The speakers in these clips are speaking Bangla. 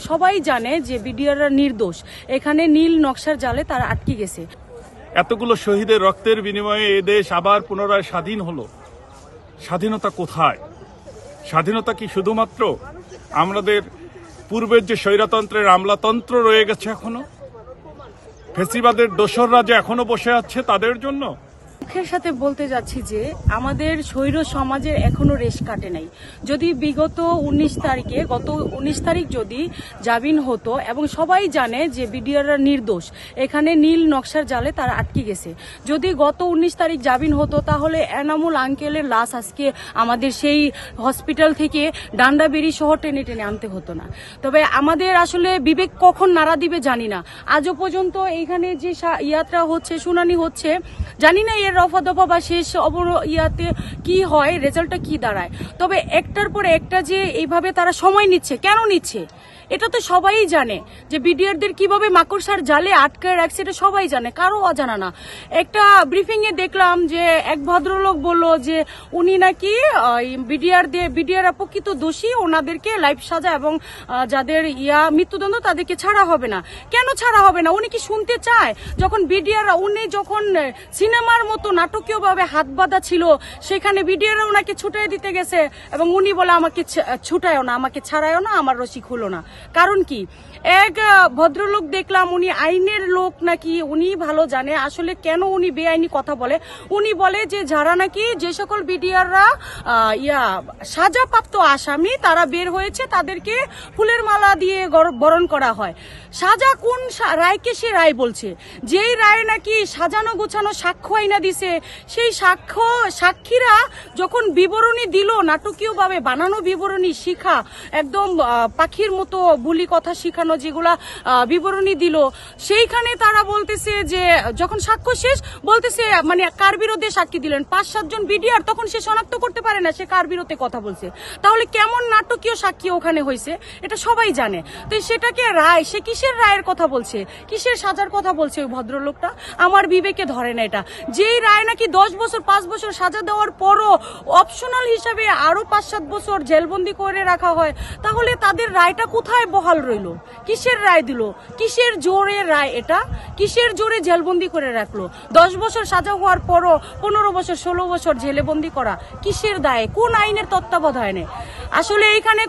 সবাই জানে যে বিডিআররা নির্দোষ, এখানে নীল নকশার জালে তারা আটকে গেছে। এতগুলো শহীদের রক্তের বিনিময়ে এ দেশ আবার পুনরায় স্বাধীন হলো। স্বাধীনতা কোথায়? স্বাধীনতা কি শুধুমাত্র আমাদের পূর্বের যে স্বৈরতন্ত্রের আমলাতন্ত্র রয়ে গেছে এখনো, ফেসিবাদের দোসররা যে এখনো বসে আছে তাদের জন্য? দুঃখের সাথে বলতে যাচ্ছি যে আমাদের স্বৈর সমাজের এখনো রেশ কাটে নাই। যদি বিগত 19 তারিখ যদি জামিন হতো, এবং সবাই জানে যে বিডিআররা নির্দোষ, এখানে নীল নকশার জালে তারা আটকে গেছে। যদি গত 19 তারিখ জামিন হতো তাহলে এনামুল আঙ্কেলের লাশ আজকে আমাদের সেই হসপিটাল থেকে ডান্ডাবেড়ি সহ টেনে টেনে আনতে হতো না। তবে আমাদের আসলে বিবেক কখন নাড়া দিবে জানি না। আজও পর্যন্ত এইখানে যে ইয়াত্রা হচ্ছে, শুনানি হচ্ছে, জানি না এর রফা দফা বা শেষ ইয়াতে কি হয়, রেজাল্টটা কি দাঁড়ায়। তবে একটার পর একটা যে এইভাবে তারা সময় নিচ্ছে, কেন নিচ্ছে এটা তো সবাই জানে। যে বিডিআরদের কিভাবে মাকড়সার জালে আটকায় রাখছে এটা সবাই জানে, কারো অজানা না। একটা ব্রিফিং এ দেখলাম যে এক ভদ্রলোক বলল যে উনি নাকি বিডিআররা প্রকৃত দোষী, ওনাদেরকে লাইফ সাজা এবং যাদের মৃত্যুদণ্ড তাদেরকে ছাড়া হবে না। কেন ছাড়া হবে না? উনি কি শুনতে চায়? যখন বিডিআররা, উনি যখন সিনেমার মতো নাটকীয়ভাবে হাত বাঁধা ছিল, সেখানে বিডিআররা ওনাকে ছুটাই দিতে গেছে এবং উনি বলে আমাকে ছুটায়ও না, আমাকে ছাড়ায়ও না, আমার রশি খুলো না। কারণ কি? এক ভদ্রলোক দেখলাম, উনি আইনের লোক নাকি, উনি ভালো জানে আসলে কেন উনি বেআইনি কথা বলে। উনি বলে যে যারা নাকি, যে সকল বিডিআররা সাজাপ্রাপ্ত আসামি তারা বের হয়েছে, তাদেরকে ফুলের মালা দিয়ে বরণ করা হয়। সাজা কোন রায়কে সে রায় বলছে? যেই রায় নাকি সাজানো গোছানো সাক্ষ্য আইনা দিছে, সেই সাক্ষীরা যখন বিবরণী দিল, নাটকীয়ভাবে বানানো বিবরণী শিখা, একদম পাখির মতো বুলি কথা শিখানো যেগুলা বিবরণী দিল, সেইখানে তারা বলতেছে যে যখন সাক্ষ্য শেষ বলতেছে মানে কার বিরুদ্ধে সাক্ষী দিলেন, 5-7 জন বিডিআর, তখন সে শনাক্ত করতে পারে না সে কার বিরুদ্ধে কথা বলছে। তাহলে কেমন নাটকীয় সাক্ষী ওখানে হয়েছে এটা সবাই জানে। তো সেটাকে রায়, সে কিসের রায়ের কথা বলছে, কিসের সাজার কথা বলছে ওই ভদ্রলোকটা? আমার বিবেকে ধরে না এটা। যেই রায় নাকি 10 বছর 5 বছর সাজা দেওয়ার পরও অপশনাল হিসাবে আরো 5-7 বছর জেলবন্দি করে রাখা হয়, তাহলে তাদের রায়টা কোথায় বহাল রইল? কিসের রায় দিল? কিসের জোরে রায় এটা? কিসের জোরে জেলবন্দি করে রাখলো? 10 বছর সাজা হওয়ার পরও 15 বছর 16 বছর জেলবন্দি করা কিসের দায়ে? কোন আইনের তত্ত্বাবধানে? আসলে এইখানে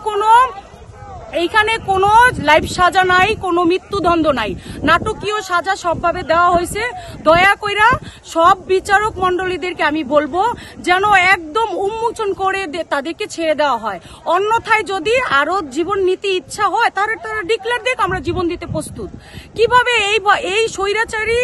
কোনো লাইফ সাজা নাই, কোনো মৃত্যুদণ্ড নাই, নাটকীয় সাজা সবভাবে দেওয়া হয়েছে। দয়া কইরা সব বিচারক মন্ডলীদেরকে আমি বলবো যেন একদম উন্মোচন করে তাদেরকে ছেড়ে দেওয়া হয়। অন্যথায় যদি আরো জীবন নিতে ইচ্ছা হয় তাহলে তারা ডিক্লেয়ার দেখ আমরা জীবন দিতে প্রস্তুত। কিভাবে এই স্বৈরাচারী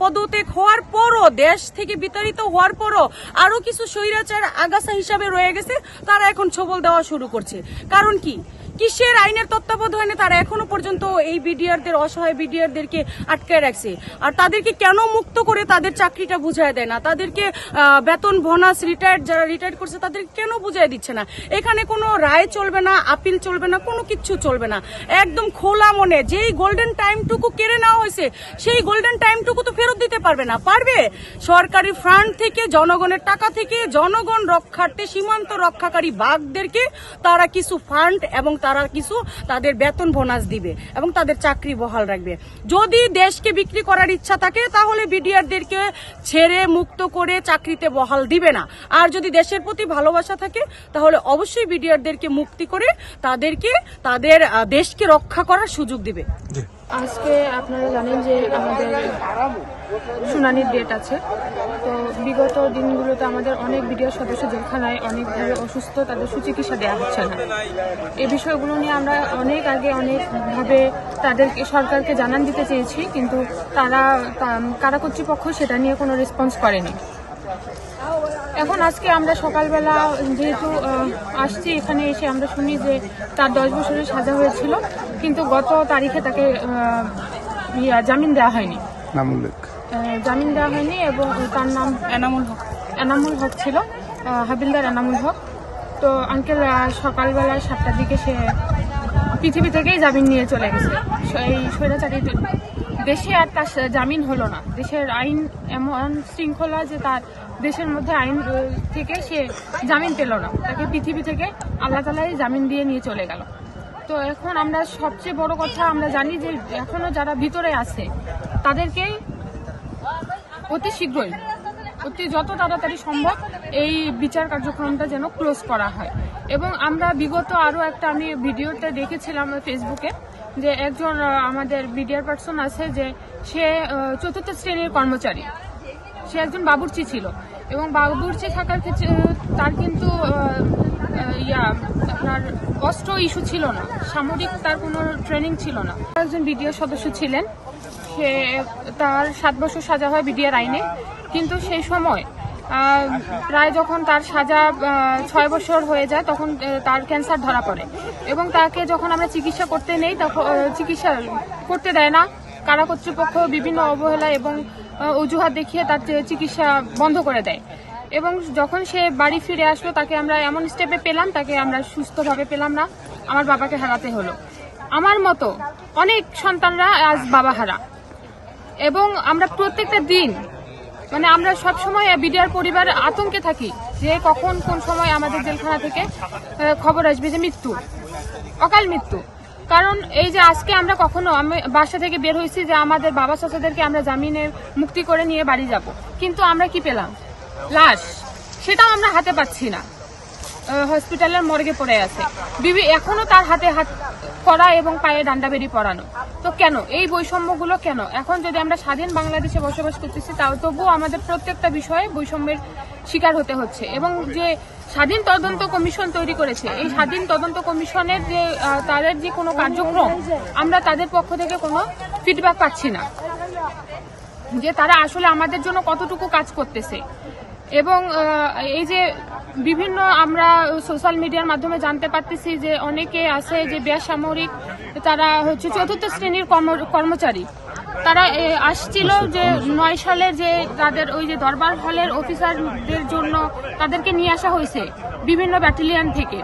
পদত্যাগ হওয়ার পরও, দেশ থেকে বিতাড়িত হওয়ার পরও আরো কিছু স্বৈরাচার আগাছা হিসাবে রয়ে গেছে, তারা এখন ছবল দেওয়া শুরু করছে। কারণ কি? কিসের আইনের তত্ত্বাবধানে তারা এখনো পর্যন্ত এই বিডিআরদের, অসহায় বিডিআরদেরকে আটকায় রাখছে? আর তাদেরকে কেন মুক্ত করে তাদের চাকরিটা বুঝায় দেয় না? তাদেরকে বেতন, বোনাস, যারা রিটায়ার্ড করছে তাদেরকে কেন বুঝাই দিচ্ছে না? এখানে কোনো রায় চলবে না, আপিল চলবে না, কোনো কিচ্ছু চলবে না। একদম খোলা মনে যেই গোল্ডেন টাইমটুকু কেড়ে নেওয়া হয়েছে, সেই গোল্ডেন টাইমটুকু তো ফেরত দিতে পারবে না। পারবে? সরকারি ফান্ড থেকে, জনগণের টাকা থেকে, জনগণ রক্ষার্থে সীমান্ত রক্ষাকারী বাঘদেরকে তারা কিছু ফান্ড এবং তারা কিছু তাদের বেতন বোনাস দিবে এবং তাদের চাকরি বহাল রাখবে। যদি দেশকে বিক্রি করার ইচ্ছা থাকে তাহলে বিডিআরদেরকে ছেড়ে মুক্ত করে চাকরিতে বহাল দিবে না। আর যদি দেশের প্রতি ভালোবাসা থাকে তাহলে অবশ্যই বিডিআরদেরকে মুক্তি করে তাদেরকে তাদের দেশকে রক্ষা করার সুযোগ দিবে। আজকে আপনারা জানেন যে আমাদের শুনানির ডেট আছে। তো বিগত দিনগুলোতে আমাদের অনেক বিডিআর সদস্য জেলখানায় অনেকভাবে অসুস্থ, তাদের সুচিকিৎসা দেওয়া হচ্ছে না। এই বিষয়গুলো নিয়ে আমরা অনেক আগে অনেকভাবে তাদেরকে, সরকারকে জানান দিতে চেয়েছি, কিন্তু কারা কর্তৃপক্ষ সেটা নিয়ে কোনো রেসপন্স করেনি। এখন আজকে আমরা সকালবেলা যেহেতু আসছি, এখানে এসে আমরা শুনি যে তার 10 বছরের সাজা হয়েছিল, কিন্তু গত তারিখে তাকে জামিন দেওয়া হয়নি, জামিন দেওয়া হয়নি এবং তার নাম এনামুল হক ছিল, হাবিলদার এনামুল হক। তো আঙ্কেল সকালবেলা 7টার দিকে সে পৃথিবী থেকেই জামিন নিয়ে চলে গেছে। এই স্বৈরাচারী দেশে আর তার জামিন হলো না। দেশের আইন এমন শৃঙ্খলা যে তার দেশের মধ্যে আইন থেকে সে জামিন পেল না, তাকে পৃথিবী থেকে আল্লাহ তাআলাই জামিন দিয়ে নিয়ে চলে গেল। তো এখন আমরা সবচেয়ে বড় কথা আমরা জানি যে এখনো যারা ভিতরে আছে তাদেরকে অতি শীঘ্রই যত তাড়াতাড়ি সম্ভব এই বিচার কার্যক্রমটা যেন ক্লোজ করা হয়। এবং আমরা বিগত আরো একটা আমি ভিডিওতে দেখেছিলাম ফেসবুকে যে একজন আমাদের বিডিআর পার্সন আছে যে সে 4র্থ শ্রেণীর কর্মচারী, সে একজন বাবুর্চি ছিল এবং বাবুর্চি থাকার ক্ষেত্রে তার কিন্তু আপনার অস্ত্র ইস্যু ছিল না, সামরিক তার কোনো ট্রেনিং ছিল না। একজন বিডিআর সদস্য ছিলেন, সে তার 7 বছর সাজা হয় বিডিআর আইনে, কিন্তু সেই সময় প্রায় যখন তার সাজা 6 বছর হয়ে যায় তখন তার ক্যান্সার ধরা পড়ে এবং তাকে যখন আমরা চিকিৎসা করতে নেই তখন চিকিৎসা করতে দেয় না, কারা কর্তৃপক্ষ বিভিন্ন অবহেলা এবং অজুহাত দেখিয়ে তার চিকিৎসা বন্ধ করে দেয়। এবং যখন সে বাড়ি ফিরে আসলো তাকে আমরা এমন স্টেপে পেলাম, তাকে আমরা সুস্থভাবে পেলাম না, আমার বাবাকে হারাতে হলো। আমার মতো অনেক সন্তানরা আজ বাবা হারা এবং আমরা প্রত্যেকটা দিন আমরা সবসময় বিডিআর পরিবার আতঙ্কে থাকি যে কখন কোন সময় আমাদের জেলখানা থেকে খবর আসবে যে মৃত্যু, অকাল মৃত্যু। কারণ এই যে আজকে আমরা আমি বাসা থেকে বের হয়েছি যে আমাদের বাবা চাচাদেরকে আমরা জামিনের মুক্তি করে নিয়ে বাড়ি যাব, কিন্তু আমরা কি পেলাম? লাশ। সেটাও আমরা হাতে পাচ্ছি না, হসপিটালের মর্গে পড়ে আছে, এখনো তার হাতে হাত করা এবং পায়ে ডান্ডা বেরি পরানো। তো কেন এই বৈষম্যগুলো কেন? এখন যদি আমরা স্বাধীন বাংলাদেশে বসবাস করতেছি তাও তবুও আমাদের প্রত্যেকটা বিষয়ে বৈষম্যের শিকার হতে হচ্ছে। এবং যে স্বাধীন তদন্ত কমিশন তৈরি করেছে, এই স্বাধীন তদন্ত কমিশনের যে তাদের যে কোনো কার্যক্রম আমরা তাদের পক্ষ থেকে কোনো ফিডব্যাক পাচ্ছি না যে তারা আসলে আমাদের জন্য কতটুকু কাজ করতেছে। এবং এই যে বিভিন্ন আমরা সোশ্যাল মিডিয়ার মাধ্যমে জানতে পারতেছি যে অনেকে আছে যে বেসামরিক, তারা হচ্ছে 4র্থ শ্রেণীর কর্মচারী, তারা আসছিল যে 9 সালে যে তাদের ওই যে দরবার হলের অফিসারদের জন্য তাদেরকে নিয়ে আসা হয়েছে বিভিন্ন ব্যাটালিয়ন থেকে,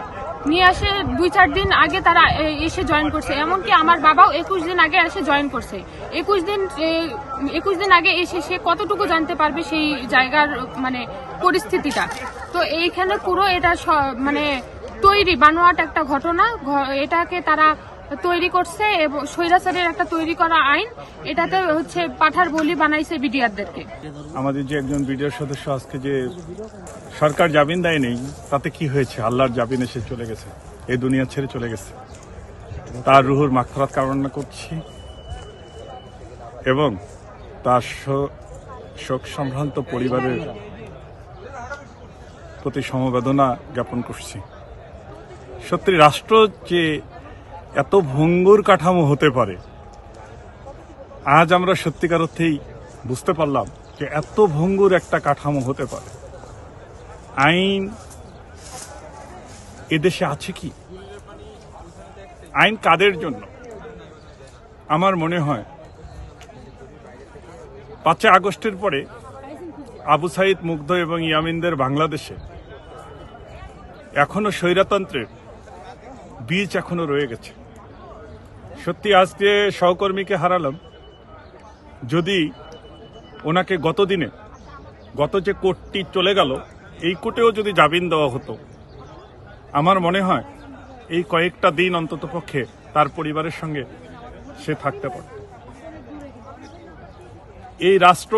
নিয়ে আসে 2-4 দিন আগে তারা এসে জয়েন করছে। এমনকি আমার বাবাও 21 দিন আগে এসে জয়েন করছে। 21 দিন আগে এসে সে কতটুকু জানতে পারবে সেই জায়গার পরিস্থিতিটা। তো এইখানে পুরো এটা তৈরি বানোয়াট একটা ঘটনা, এটাকে তারা তৈরি করছে এবং স্বৈরাচারের একটা তৈরি করা আইন, এটাতে হচ্ছে পাঠার বলি বানাইছে বিডিআরদেরকে। আমাদের যে একজন বিডিআর সদস্য আজকে যে সরকার জামিন দেয় নেই, তাতে কি হয়েছে? আল্লাহর জামিন এসে চলে গেছে, এই দুনিয়া ছেড়ে চলে গেছে। তার রুহুর মাগফিরাত কামনা করছি এবং তার শোক সম্ভ্রান্ত পরিবারের প্রতি সমবেদনা জ্ঞাপন করছি। সত্যি রাষ্ট্র যে এত ভঙ্গুর কাঠামো হতে পারে, আজ আমরা সত্যিকার অর্থেই বুঝতে পারলাম যে এত ভঙ্গুর একটা কাঠামো হতে পারে। আইন এদেশে আছে কি? আইন কাদের জন্য? আমার মনে হয় 5 আগস্টের পরে আবু সাইদ, মুগ্ধ এবং ইয়ামিনদের বাংলাদেশে এখনো স্বৈরতন্ত্রের বীজ এখনো রয়ে গেছে। সত্যি আজকে সহকর্মীকে হারালাম, যদি ওনাকে গত যে কোর্টটি চলে গেল, এই কোর্টেও যদি জামিন দেওয়া হতো, আমার মনে হয় এই কয়েকটা দিন অন্তত পক্ষে তার পরিবারের সঙ্গে সে থাকতে পারে। এই রাষ্ট্র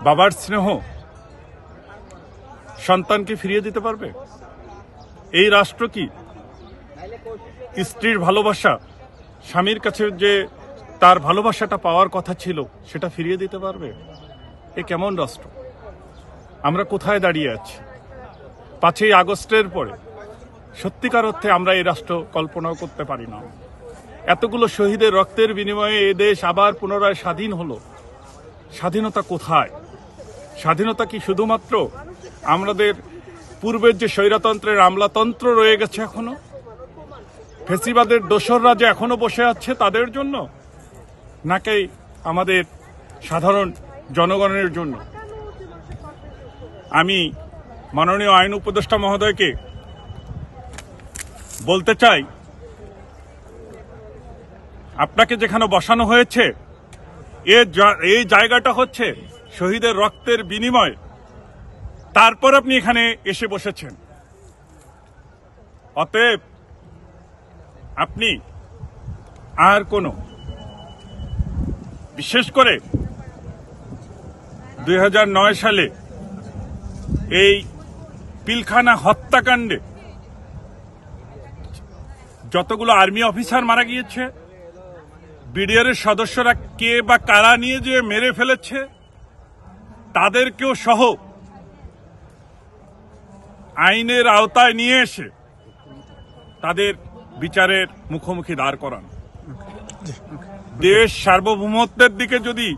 বাবার স্নেহ সন্তানকে ফিরিয়ে দিতে পারবে? এই রাষ্ট্র কি স্ত্রীর ভালোবাসা, স্বামীর কাছে যে তার ভালোবাসাটা পাওয়ার কথা ছিল সেটা ফিরিয়ে দিতে পারবে? এ কেমন রাষ্ট্র? আমরা কোথায় দাঁড়িয়ে আছি? 5 আগস্টের পরে সত্যিকার অর্থে আমরা এই রাষ্ট্র কল্পনাও করতে পারি না। এতগুলো শহীদের রক্তের বিনিময়ে এ দেশ আবার পুনরায় স্বাধীন হলো। স্বাধীনতা কোথায়? স্বাধীনতা কি শুধুমাত্র আমাদের পূর্বের যে স্বৈরতন্ত্রের আমলাতন্ত্র রয়ে গেছে এখনো, ফেসিবাদের দোসররা যে এখনো বসে আছে তাদের জন্য, নাকি আমাদের সাধারণ জনগণের জন্য? আমি মাননীয় আইন উপদেষ্টা মহোদয়কে বলতে চাই, আপনাকে যেখানে বসানো হয়েছে এই জায়গাটা হচ্ছে শহীদের রক্তের বিনিময়, তারপর আপনি এখানে এসে বসেছেন। অতএব আপনি আর কোনো, বিশেষ করে 2009 সালে এই পিলখানা হত্যাকাণ্ডে যতগুলো আর্মি অফিসার মারা গিয়েছে, বিডিআর এর সদস্যরা কে বা কারা নিয়ে যে মেরে ফেলেছে, তাদেরকেও সহ আইনের আওতায় নিয়ে এসে তাদের বিচারের মুখোমুখি দাঁড় করান। দেশ সার্বভৌমত্বের দিকে যদি,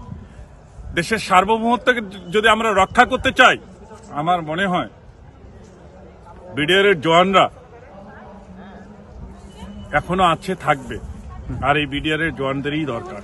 দেশের সার্বভৌমত্বকে যদি আমরা রক্ষা করতে চাই, আমার মনে হয় বিডিআর এর জওয়ানরা এখনো আছে, থাকবে, আর এই বিডিআর এর জওয়ানদেরই দরকার।